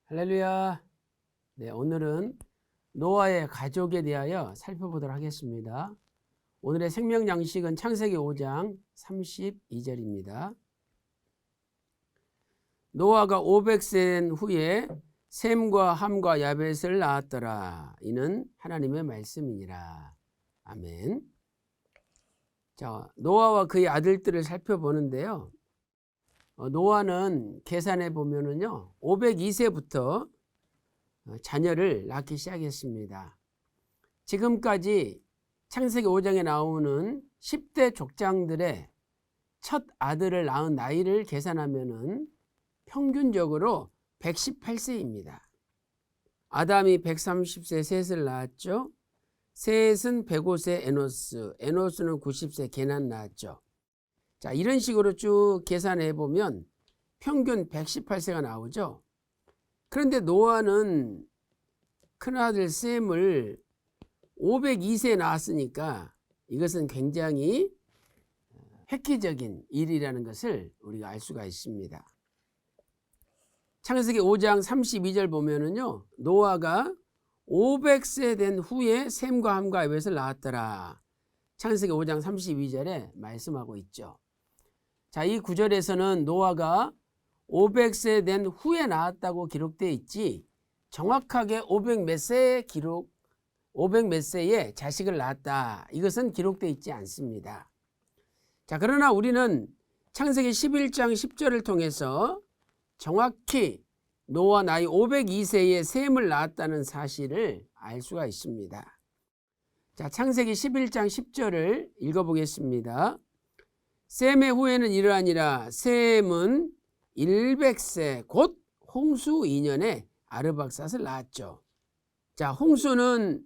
할렐루야. 네, 오늘은 노아의 가족에 대하여 살펴보도록 하겠습니다. 오늘의 생명 양식은 창세기 5장 32절입니다. 노아가 500세 된 후에 셈과 함과 야벳을 낳았더라. 이는 하나님의 말씀이니라. 아멘. 자, 노아와 그의 아들들을 살펴보는데요. 노아는 계산해 보면은요, 502세부터 자녀를 낳기 시작했습니다. 지금까지 창세기 5장에 나오는 10대 족장들의 첫 아들을 낳은 나이를 계산하면은 평균적으로 118세입니다. 아담이 130세 셋을 낳았죠. 셋은 105세 에노스는 90세 게난 낳았죠. 자, 이런 식으로 쭉 계산해 보면 평균 118세가 나오죠. 그런데 노아는 큰아들 셈을 502세에 낳았으니까 이것은 굉장히 획기적인 일이라는 것을 우리가 알 수가 있습니다. 창세기 5장 32절 보면은요, 노아가 500세 된 후에 셈과 함과 야벳을 낳았더라. 창세기 5장 32절에 말씀하고 있죠. 자, 이 구절에서는 노아가 500세 된 후에 낳았다고 기록되어 있지, 정확하게 500몇 세에 자식을 낳았다, 이것은 기록되어 있지 않습니다. 자, 그러나 우리는 창세기 11장 10절을 통해서 정확히 노아 나이 502세에 셈을 낳았다는 사실을 알 수가 있습니다. 자, 창세기 11장 10절을 읽어보겠습니다. 셈의 후에는 이러하니라. 셈은 100세 곧 홍수 2년에 아르박삿을 낳았죠. 자, 홍수는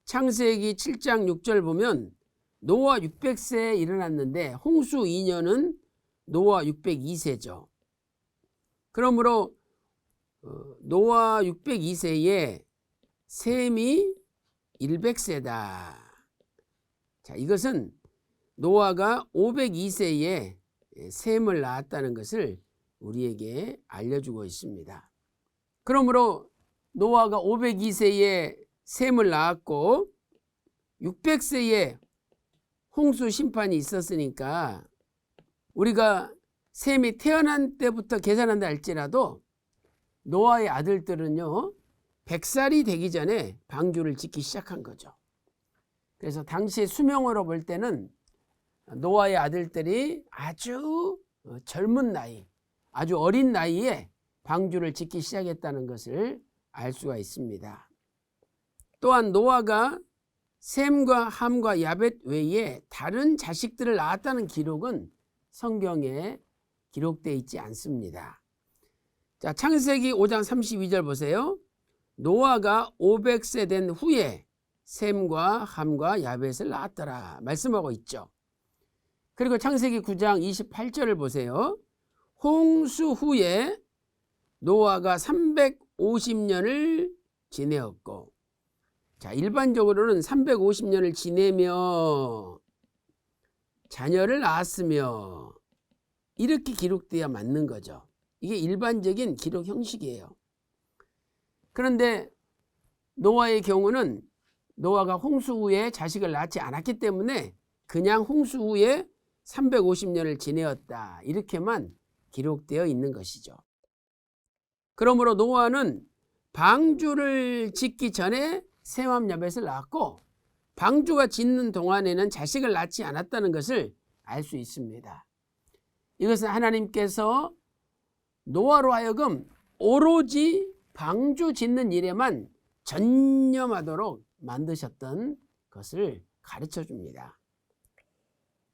창세기 7장 6절 보면 노아 600세에 일어났는데 홍수 2년은 노아 602세죠. 그러므로 노아 602세에 셈이 100세다. 자, 이것은 노아가 502세에 셈을 낳았다는 것을 우리에게 알려주고 있습니다. 그러므로 노아가 502세에 셈을 낳았고 600세에 홍수 심판이 있었으니까 우리가 셈이 태어난 때부터 계산한다 할지라도 노아의 아들들은요, 100살이 되기 전에 방주를 짓기 시작한 거죠. 그래서 당시 수명으로 볼 때는 노아의 아들들이 아주 젊은 나이, 아주 어린 나이에 방주를 짓기 시작했다는 것을 알 수가 있습니다. 또한 노아가 셈과 함과 야벳 외에 다른 자식들을 낳았다는 기록은 성경에 기록되어 있지 않습니다. 자, 창세기 5장 32절 보세요. 노아가 500세 된 후에 셈과 함과 야벳을 낳았더라 말씀하고 있죠. 그리고 창세기 9장 28절을 보세요. 홍수 후에 노아가 350년을 지내었고, 자, 일반적으로는 350년을 지내며 자녀를 낳았으며 이렇게 기록돼야 맞는 거죠. 이게 일반적인 기록 형식이에요. 그런데 노아의 경우는 노아가 홍수 후에 자식을 낳지 않았기 때문에 그냥 홍수 후에 350년을 지내었다, 이렇게만 기록되어 있는 것이죠. 그러므로 노아는 방주를 짓기 전에 셈과 야벳을 낳았고 방주가 짓는 동안에는 자식을 낳지 않았다는 것을 알 수 있습니다. 이것은 하나님께서 노아로 하여금 오로지 방주 짓는 일에만 전념하도록 만드셨던 것을 가르쳐 줍니다.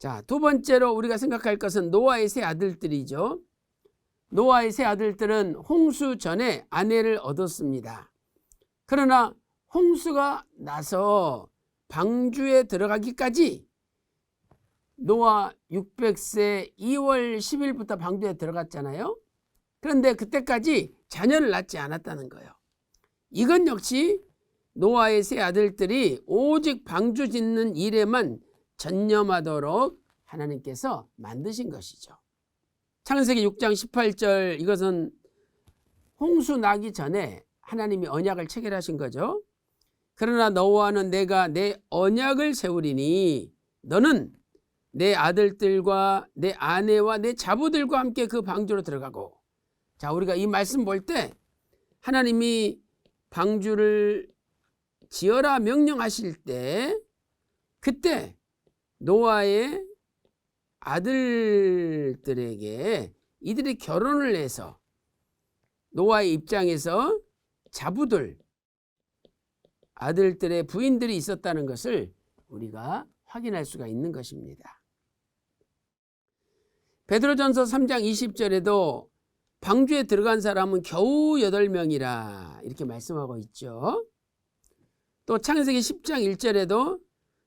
자, 두 번째로 우리가 생각할 것은 노아의 세 아들들이죠. 노아의 세 아들들은 홍수 전에 아내를 얻었습니다. 그러나 홍수가 나서 방주에 들어가기까지 노아 600세 2월 10일부터 방주에 들어갔잖아요. 그런데 그때까지 자녀를 낳지 않았다는 거예요. 이건 역시 노아의 세 아들들이 오직 방주 짓는 일에만 전념하도록 하나님께서 만드신 것이죠. 창세기 6장 18절, 이것은 홍수 나기 전에 하나님이 언약을 체결하신 거죠. 그러나 너와는 내가 내 언약을 세우리니 너는 내 아들들과 내 아내와 내 자부들과 함께 그 방주로 들어가고. 자, 우리가 이 말씀 볼 때 하나님이 방주를 지어라 명령하실 때 그때 노아의 아들들에게 이들이 결혼을 해서 노아의 입장에서 자부들, 아들들의 부인들이 있었다는 것을 우리가 확인할 수가 있는 것입니다. 베드로전서 3장 20절에도 방주에 들어간 사람은 겨우 8명이라 이렇게 말씀하고 있죠. 또 창세기 10장 1절에도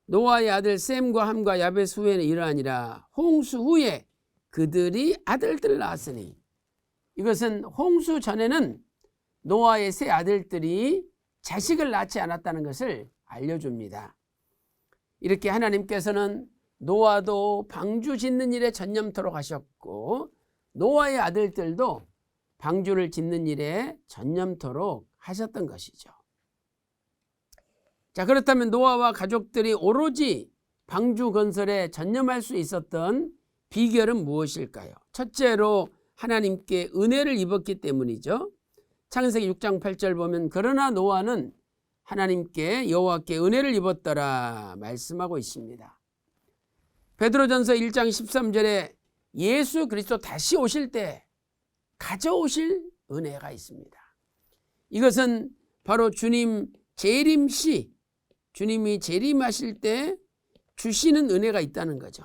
노아의 아들 셈과 함과 야벳 후에는 이러하니라. 홍수 후에 그들이 아들들을 낳았으니. 이것은 홍수 전에는 노아의 세 아들들이 자식을 낳지 않았다는 것을 알려줍니다. 이렇게 하나님께서는 노아도 방주 짓는 일에 전념토록 하셨고 노아의 아들들도 방주를 짓는 일에 전념토록 하셨던 것이죠. 자, 그렇다면 노아와 가족들이 오로지 방주 건설에 전념할 수 있었던 비결은 무엇일까요? 첫째로 하나님께 은혜를 입었기 때문이죠. 창세기 6장 8절 보면 그러나 노아는 하나님께 여호와께 은혜를 입었더라 말씀하고 있습니다. 베드로전서 1장 13절에 예수 그리스도 다시 오실 때 가져오실 은혜가 있습니다. 이것은 바로 주님 재림시, 주님이 재림하실 때 주시는 은혜가 있다는 거죠.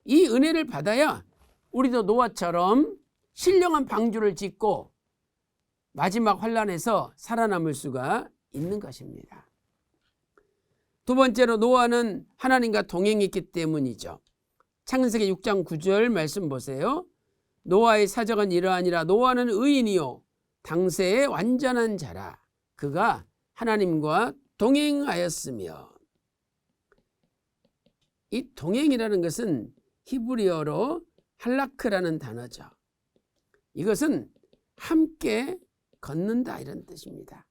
이 은혜를 받아야 우리도 노아처럼 신령한 방주를 짓고 마지막 환난에서 살아남을 수가 있는 것입니다. 두 번째로 노아는 하나님과 동행했기 때문이죠. 창세기 6장 9절 말씀 보세요. 노아의 사적은 이러하니라. 노아는 의인이요 당세의 완전한 자라. 그가 하나님과 동행하였으며. 이 동행이라는 것은 히브리어로 할라크라는 단어죠. 이것은 함께 걷는다 이런 뜻입니다.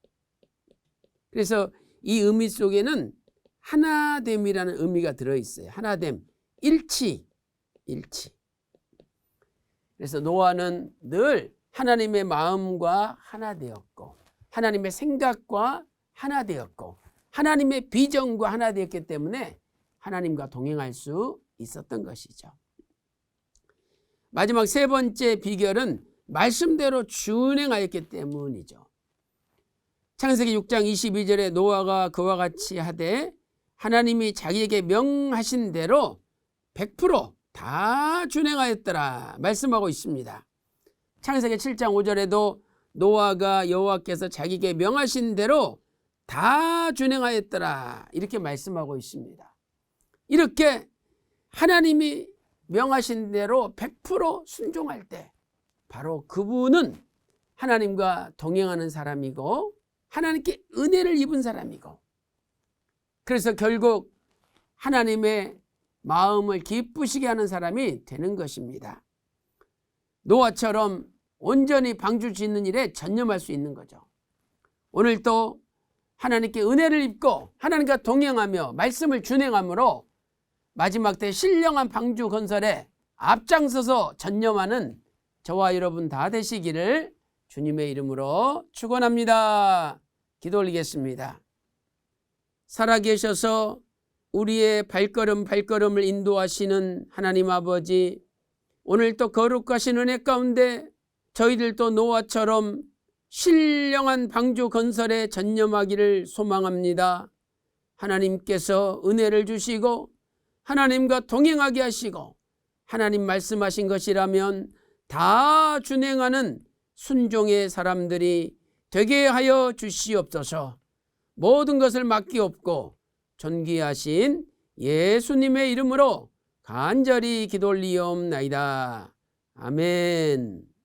그래서 이 의미 속에는 하나됨이라는 의미가 들어있어요. 하나됨, 일치. 그래서 노아는 늘 하나님의 마음과 하나 되었고 하나님의 생각과 하나 되었고 하나님의 비전과 하나 되었기 때문에 하나님과 동행할 수 있었던 것이죠. 마지막 세 번째 비결은 말씀대로 준행하였기 때문이죠. 창세기 6장 22절에 노아가 그와 같이 하되 하나님이 자기에게 명하신 대로 100% 다 준행하였더라 말씀하고 있습니다. 창세기 7장 5절에도 노아가 여호와께서 자기에게 명하신 대로 다 준행하였더라 이렇게 말씀하고 있습니다. 이렇게 하나님이 명하신 대로 100% 순종할 때 바로 그분은 하나님과 동행하는 사람이고 하나님께 은혜를 입은 사람이고 그래서 결국 하나님의 마음을 기쁘시게 하는 사람이 되는 것입니다. 노아처럼 온전히 방주 짓는 일에 전념할 수 있는 거죠. 오늘 또 하나님께 은혜를 입고 하나님과 동행하며 말씀을 준행함으로 마지막 때 신령한 방주 건설에 앞장서서 전념하는 저와 여러분 다 되시기를 주님의 이름으로 축원합니다. 기도 올리겠습니다. 살아계셔서 우리의 발걸음을 인도하시는 하나님 아버지, 오늘 또 거룩하신 은혜 가운데 저희들도 노아처럼 신령한 방주 건설에 전념하기를 소망합니다. 하나님께서 은혜를 주시고 하나님과 동행하게 하시고 하나님 말씀하신 것이라면 다 준행하는 순종의 사람들이 되게 하여 주시옵소서. 모든 것을 맡기옵고 존귀하신 예수님의 이름으로 간절히 기도 올리옵나이다. 아멘.